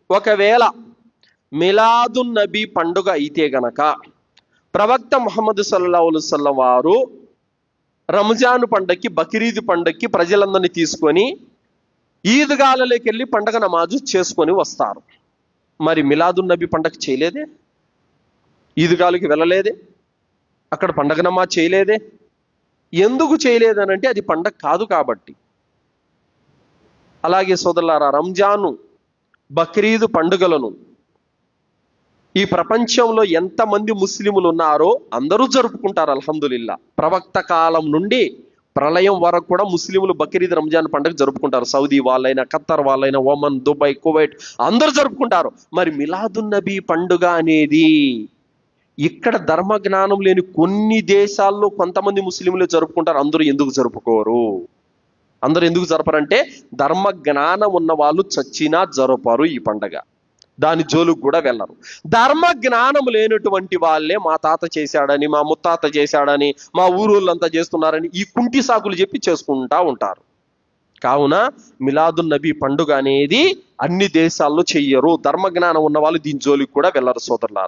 ఒకవేళ మిలాదున్ నబీ పండుగ అయితే గనక ప్రవక్త ముహమ్మద్ సల్లల్లాహు అలైహి వసల్లం వారు రంజాన్ పండగకి, బక్రీద్ పండగకి ప్రజలందరినీ తీసుకొని ఈద్గాలలోకి వెళ్ళి పండగ నమాజు చేసుకొని వస్తారు. మరి మిలాదున్ నబీ పండగ చేయలేదే, ఈద్గాలకి వెళ్ళలేదే, అక్కడ పండగ నమాజ్ చేయలేదే. ఎందుకు చేయలేదనంటే అది పండగ కాదు కాబట్టి. అలాగే సోదరులారా, రంజాను, బక్రీద్ పండుగలను ఈ ప్రపంచంలో ఎంతమంది ముస్లిములు ఉన్నారో అందరూ జరుపుకుంటారు. అల్హమ్దులిల్లా. ప్రవక్త కాలం నుండి ప్రళయం వరకు కూడా ముస్లిములు బక్రీద్, రంజాన్ పండుగ జరుపుకుంటారు. సౌదీ వాళ్ళైనా, ఖత్తర్ వాళ్ళైనా, ఒమన్, దుబాయ్, కువైట్ అందరూ జరుపుకుంటారు. మరి మిలాదున్ నబీ పండుగ అనేది ఇక్కడ ధర్మ జ్ఞానం లేని కొన్ని దేశాల్లో కొంతమంది ముస్లింలు జరుపుకుంటారు. అందరూ ఎందుకు జరుపుకోరు? అందరూ ఎందుకు జరపరంటే ధర్మ జ్ఞానం ఉన్న వాళ్ళు చచ్చినా జరపరు ఈ పండగ. దాని జోలుకు కూడా వెళ్ళరు. ధర్మ జ్ఞానం లేనటువంటి వాళ్ళే మా తాత చేశాడని, మా ముత్తాత చేశాడని, మా ఊరోళ్ళంతా చేస్తున్నారని ఈ కుంటి సాకులు చెప్పి చేసుకుంటా ఉంటారు. కావున మిలాదున్ నబీ పండుగ అనేది అన్ని దేశాల్లో చెయ్యరు. ధర్మ జ్ఞానం ఉన్న వాళ్ళు దీని జోలికి కూడా వెళ్ళరు సోదరులారా.